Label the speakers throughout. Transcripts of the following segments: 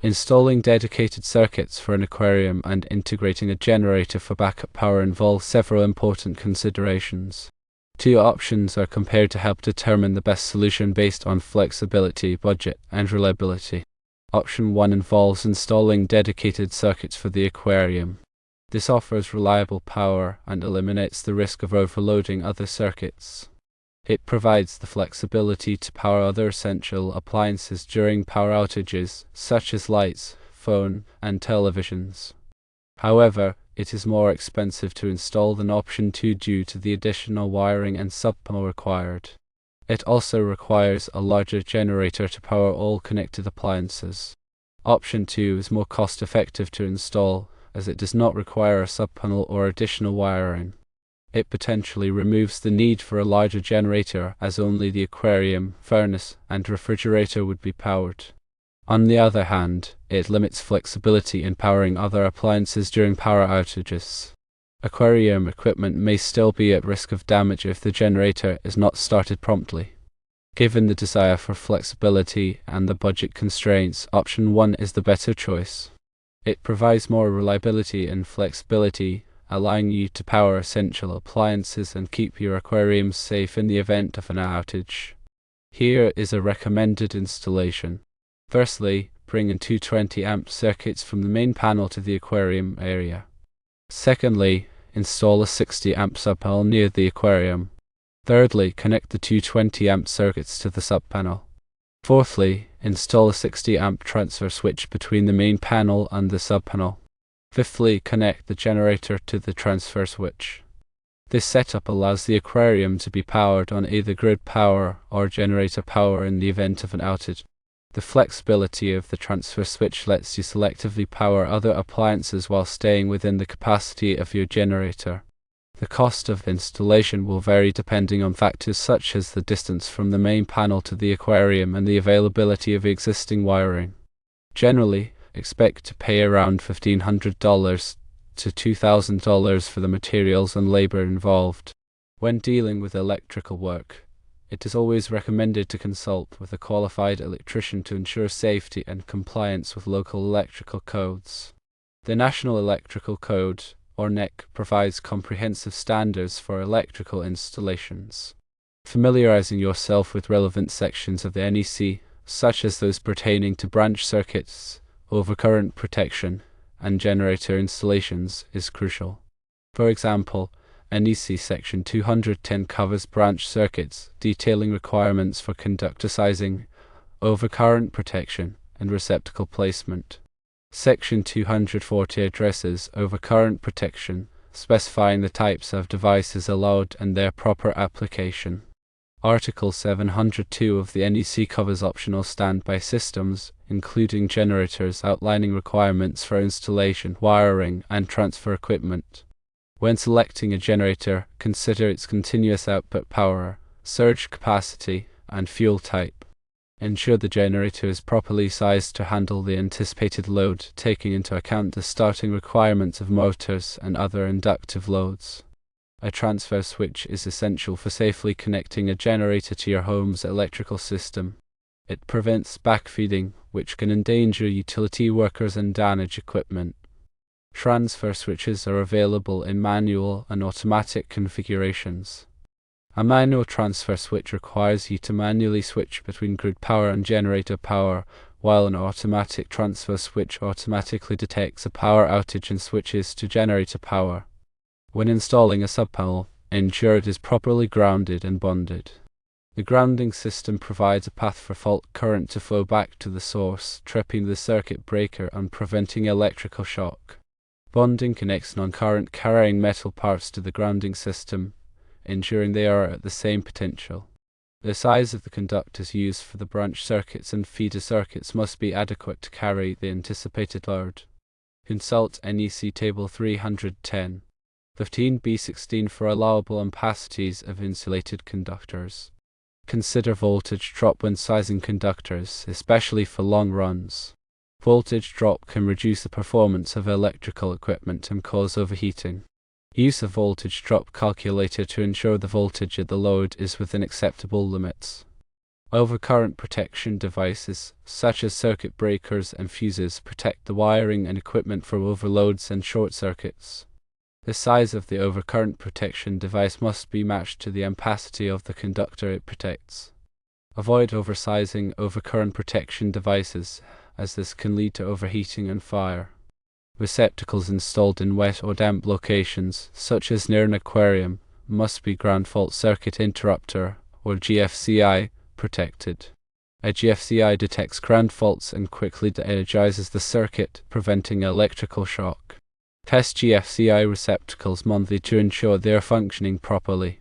Speaker 1: Installing dedicated circuits for an aquarium and integrating a generator for backup power involve several important considerations. Two options are compared to help determine the best solution based on flexibility, budget, and reliability. Option 1 involves installing dedicated circuits for the aquarium. This offers reliable power and eliminates the risk of overloading other circuits. It provides the flexibility to power other essential appliances during power outages, such as lights, phone, and televisions. However, it is more expensive to install than option 2 due to the additional wiring and subpanel required. It also requires a larger generator to power all connected appliances. Option 2 is more cost-effective to install, as it does not require a subpanel or additional wiring. It potentially removes the need for a larger generator, as only the aquarium, furnace, and refrigerator would be powered. On the other hand, it limits flexibility in powering other appliances during power outages. Aquarium equipment may still be at risk of damage if the generator is not started promptly. Given the desire for flexibility and the budget constraints, option 1 is the better choice. It provides more reliability and flexibility, allowing you to power essential appliances and keep your aquarium safe in the event of an outage. Here is a recommended installation. Firstly, bring in two 20-amp circuits from the main panel to the aquarium area. Secondly, install a 60-amp subpanel near the aquarium. Thirdly, connect the two 20-amp circuits to the subpanel. Fourthly, install a 60-amp transfer switch between the main panel and the subpanel. Fifthly, connect the generator to the transfer switch. This setup allows the aquarium to be powered on either grid power or generator power in the event of an outage. The flexibility of the transfer switch lets you selectively power other appliances while staying within the capacity of your generator. The cost of installation will vary depending on factors such as the distance from the main panel to the aquarium and the availability of existing wiring. Generally, expect to pay around $1,500 to $2,000 for the materials and labor involved. When dealing with electrical work, it is always recommended to consult with a qualified electrician to ensure safety and compliance with local electrical codes. The National Electrical Code, or NEC, provides comprehensive standards for electrical installations. Familiarizing yourself with relevant sections of the NEC, such as those pertaining to branch circuits, overcurrent protection, and generator installations, is crucial. For example, NEC Section 210 covers branch circuits, detailing requirements for conductor sizing, overcurrent protection, and receptacle placement. Section 240 addresses overcurrent protection, specifying the types of devices allowed and their proper application. Article 702 of the NEC covers optional standby systems, including generators, outlining requirements for installation, wiring, and transfer equipment. When selecting a generator, consider its continuous output power, surge capacity, and fuel type. Ensure the generator is properly sized to handle the anticipated load, taking into account the starting requirements of motors and other inductive loads. A transfer switch is essential for safely connecting a generator to your home's electrical system. It prevents backfeeding, which can endanger utility workers and damage equipment. Transfer switches are available in manual and automatic configurations. A manual transfer switch requires you to manually switch between grid power and generator power, while an automatic transfer switch automatically detects a power outage and switches to generator power. When installing a subpanel, ensure it is properly grounded and bonded. The grounding system provides a path for fault current to flow back to the source, tripping the circuit breaker and preventing electrical shock. Bonding connects non-current carrying metal parts to the grounding system, ensuring they are at the same potential. The size of the conductors used for the branch circuits and feeder circuits must be adequate to carry the anticipated load. Consult NEC Table 310. 15b16 for allowable ampacities of insulated conductors. Consider voltage drop when sizing conductors, especially for long runs. Voltage drop can reduce the performance of electrical equipment and cause overheating. Use a voltage drop calculator to ensure the voltage of the load is within acceptable limits. Overcurrent protection devices, such as circuit breakers and fuses, protect the wiring and equipment from overloads and short circuits. The size of the overcurrent protection device must be matched to the ampacity of the conductor it protects. Avoid oversizing overcurrent protection devices, as this can lead to overheating and fire. Receptacles installed in wet or damp locations, such as near an aquarium, must be ground fault circuit interrupter, or GFCI, protected. A GFCI detects ground faults and quickly de-energizes the circuit, preventing electrical shock. Test GFCI receptacles monthly to ensure they are functioning properly.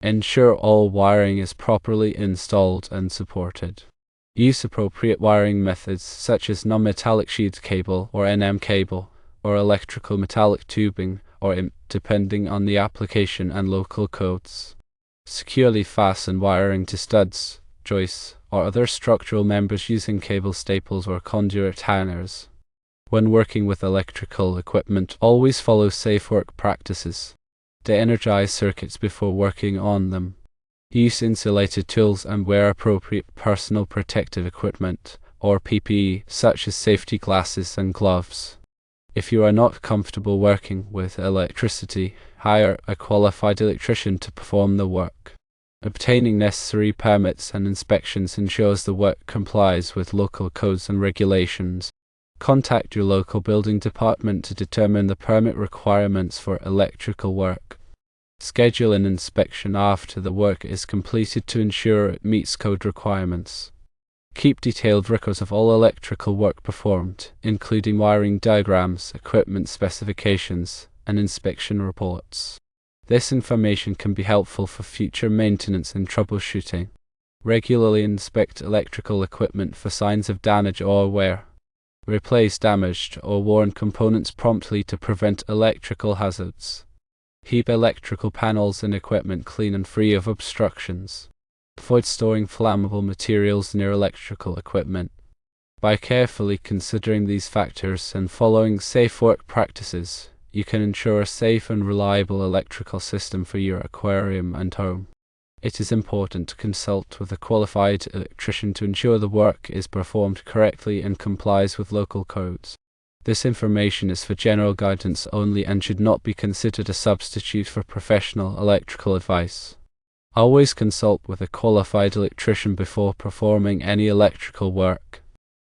Speaker 1: Ensure all wiring is properly installed and supported. Use appropriate wiring methods such as non-metallic sheath cable or NM cable, or electrical metallic tubing, or IMP, depending on the application and local codes. Securely fasten wiring to studs, joists, or other structural members using cable staples or conduit hangers. When working with electrical equipment, always follow safe work practices. De-energize circuits before working on them. Use insulated tools and wear appropriate personal protective equipment, or PPE, such as safety glasses and gloves. If you are not comfortable working with electricity, hire a qualified electrician to perform the work. Obtaining necessary permits and inspections ensures the work complies with local codes and regulations. Contact your local building department to determine the permit requirements for electrical work. Schedule an inspection after the work is completed to ensure it meets code requirements. Keep detailed records of all electrical work performed, including wiring diagrams, equipment specifications, and inspection reports. This information can be helpful for future maintenance and troubleshooting. Regularly inspect electrical equipment for signs of damage or wear. Replace damaged or worn components promptly to prevent electrical hazards. Keep electrical panels and equipment clean and free of obstructions. Avoid storing flammable materials near electrical equipment. By carefully considering these factors and following safe work practices, you can ensure a safe and reliable electrical system for your aquarium and home. It is important to consult with a qualified electrician to ensure the work is performed correctly and complies with local codes. This information is for general guidance only and should not be considered a substitute for professional electrical advice. Always consult with a qualified electrician before performing any electrical work.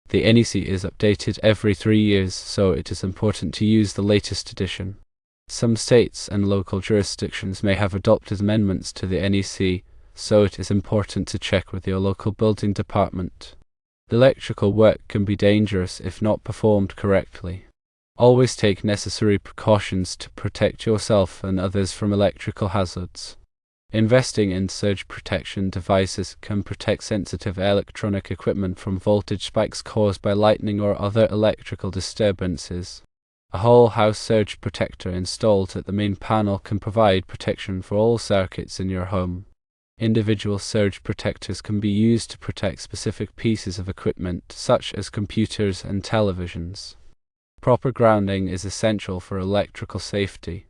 Speaker 1: The NEC is updated every 3 years, so it is important to use the latest edition. Some states and local jurisdictions may have adopted amendments to the NEC, so it is important to check with your local building department. Electrical work can be dangerous if not performed correctly. Always take necessary precautions to protect yourself and others from electrical hazards. Investing in surge protection devices can protect sensitive electronic equipment from voltage spikes caused by lightning or other electrical disturbances. A whole house surge protector installed at the main panel can provide protection for all circuits in your home. Individual surge protectors can be used to protect specific pieces of equipment, such as computers and televisions. Proper grounding is essential for electrical safety.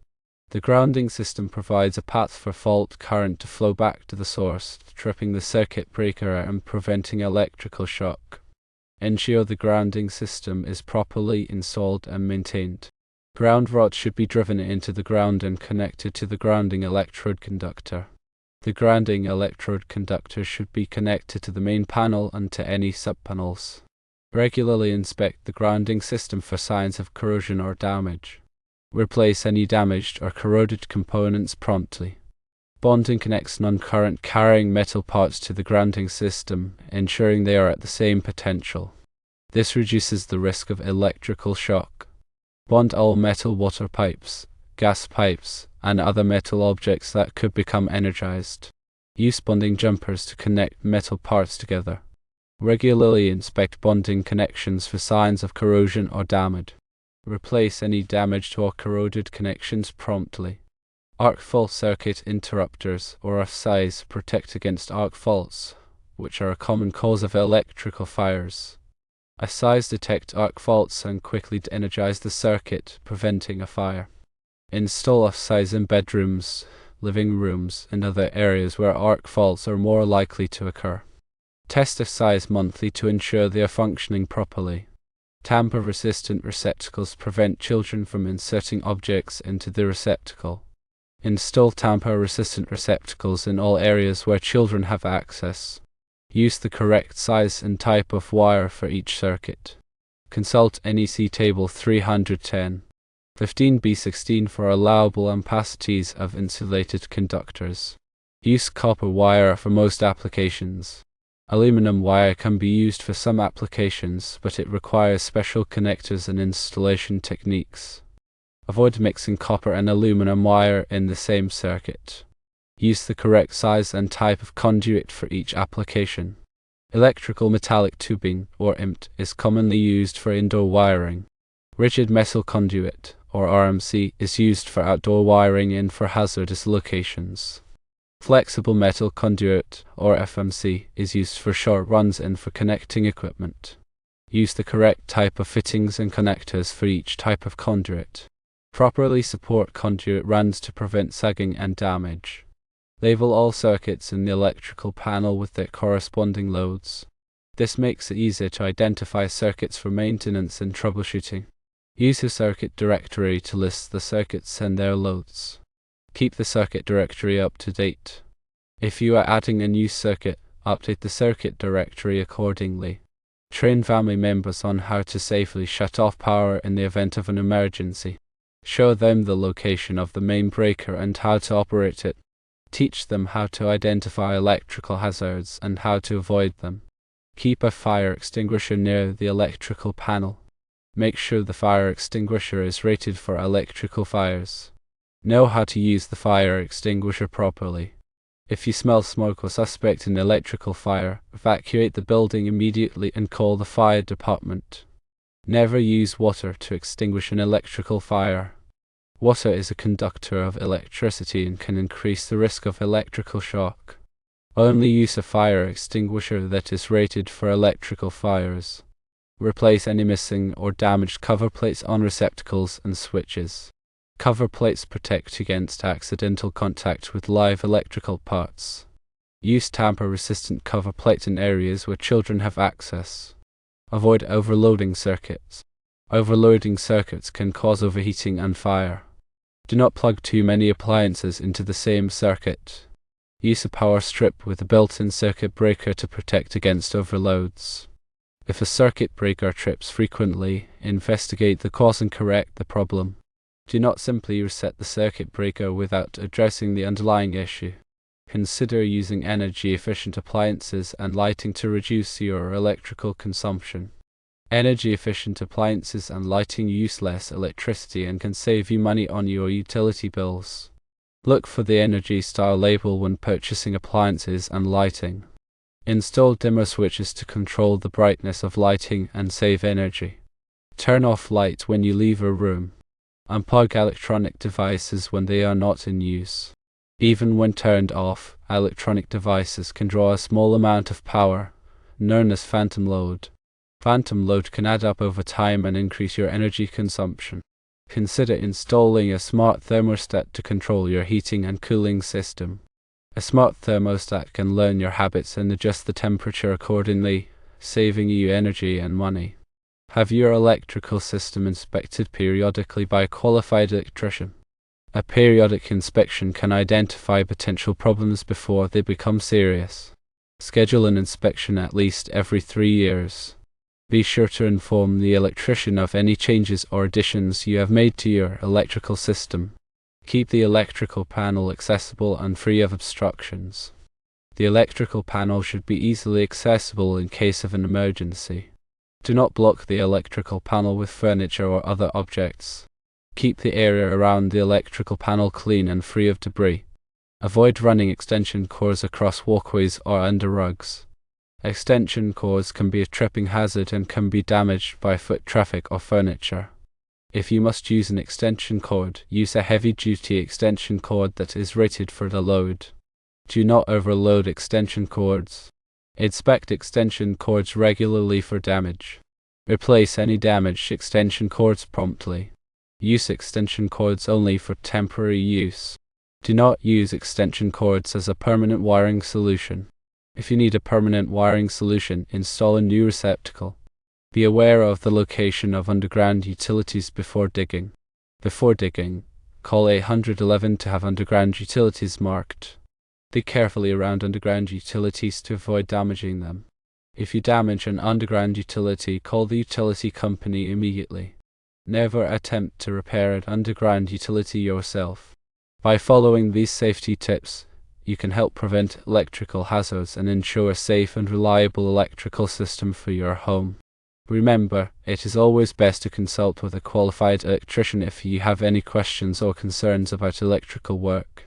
Speaker 1: The grounding system provides a path for fault current to flow back to the source, tripping the circuit breaker and preventing electrical shock. Ensure the grounding system is properly installed and maintained. Ground rods should be driven into the ground and connected to the grounding electrode conductor. The grounding electrode conductor should be connected to the main panel and to any subpanels. Regularly inspect the grounding system for signs of corrosion or damage. Replace any damaged or corroded components promptly. Bond and connect non-current carrying metal parts to the grounding system, ensuring they are at the same potential. This reduces the risk of electrical shock. Bond all metal water pipes, gas pipes, and other metal objects that could become energized. Use bonding jumpers to connect metal parts together. Regularly inspect bonding connections for signs of corrosion or damage. Replace any damaged or corroded connections promptly. Arc fault circuit interrupters, or RFCs, protect against arc faults, which are a common cause of electrical fires. RFCs detect arc faults and quickly de-energize the circuit, preventing a fire. Install RFCs in bedrooms, living rooms, and other areas where arc faults are more likely to occur. Test their size monthly to ensure they are functioning properly. Tamper-resistant receptacles prevent children from inserting objects into the receptacle. Install tamper-resistant receptacles in all areas where children have access. Use the correct size and type of wire for each circuit. Consult NEC Table 310. 15b16 for allowable ampacities of insulated conductors. Use copper wire for most applications. Aluminum wire can be used for some applications, but it requires special connectors and installation techniques. Avoid mixing copper and aluminum wire in the same circuit. Use the correct size and type of conduit for each application. Electrical metallic tubing, or IMT, is commonly used for indoor wiring. Rigid metal conduit, or RMC, is used for outdoor wiring and for hazardous locations. Flexible metal conduit, or FMC, is used for short runs and for connecting equipment. Use the correct type of fittings and connectors for each type of conduit. Properly support conduit runs to prevent sagging and damage. Label all circuits in the electrical panel with their corresponding loads. This makes it easier to identify circuits for maintenance and troubleshooting. Use a circuit directory to list the circuits and their loads. Keep the circuit directory up to date. If you are adding a new circuit, update the circuit directory accordingly. Train family members on how to safely shut off power in the event of an emergency. Show them the location of the main breaker and how to operate it. Teach them how to identify electrical hazards and how to avoid them. Keep a fire extinguisher near the electrical panel. Make sure the fire extinguisher is rated for electrical fires. Know how to use the fire extinguisher properly. If you smell smoke or suspect an electrical fire, evacuate the building immediately and call the fire department. Never use water to extinguish an electrical fire. Water is a conductor of electricity and can increase the risk of electrical shock. Only use a fire extinguisher that is rated for electrical fires. Replace any missing or damaged cover plates on receptacles and switches. Cover plates protect against accidental contact with live electrical parts. Use tamper-resistant cover plates in areas where children have access. Avoid overloading circuits. Overloading circuits can cause overheating and fire. Do not plug too many appliances into the same circuit. Use a power strip with a built-in circuit breaker to protect against overloads. If a circuit breaker trips frequently, investigate the cause and correct the problem. Do not simply reset the circuit breaker without addressing the underlying issue. Consider using energy-efficient appliances and lighting to reduce your electrical consumption. Energy-efficient appliances and lighting use less electricity and can save you money on your utility bills. Look for the Energy Star label when purchasing appliances and lighting. Install dimmer switches to control the brightness of lighting and save energy. Turn off light when you leave a room. Unplug electronic devices when they are not in use. Even when turned off, electronic devices can draw a small amount of power, known as phantom load. Phantom load can add up over time and increase your energy consumption. Consider installing a smart thermostat to control your heating and cooling system. A smart thermostat can learn your habits and adjust the temperature accordingly, saving you energy and money. Have your electrical system inspected periodically by a qualified electrician. A periodic inspection can identify potential problems before they become serious. Schedule an inspection at least every 3 years. Be sure to inform the electrician of any changes or additions you have made to your electrical system. Keep the electrical panel accessible and free of obstructions. The electrical panel should be easily accessible in case of an emergency. Do not block the electrical panel with furniture or other objects. Keep the area around the electrical panel clean and free of debris. Avoid running extension cords across walkways or under rugs. Extension cords can be a tripping hazard and can be damaged by foot traffic or furniture. If you must use an extension cord, use a heavy-duty extension cord that is rated for the load. Do not overload extension cords. Inspect extension cords regularly for damage. Replace any damaged extension cords promptly. Use extension cords only for temporary use. Do not use extension cords as a permanent wiring solution. If you need a permanent wiring solution, install a new receptacle. Be aware of the location of underground utilities before digging. Before digging, call 811 to have underground utilities marked. Dig carefully around underground utilities to avoid damaging them. If you damage an underground utility, call the utility company immediately. Never attempt to repair an underground utility yourself. By following these safety tips, you can help prevent electrical hazards and ensure a safe and reliable electrical system for your home. Remember, it is always best to consult with a qualified electrician if you have any questions or concerns about electrical work.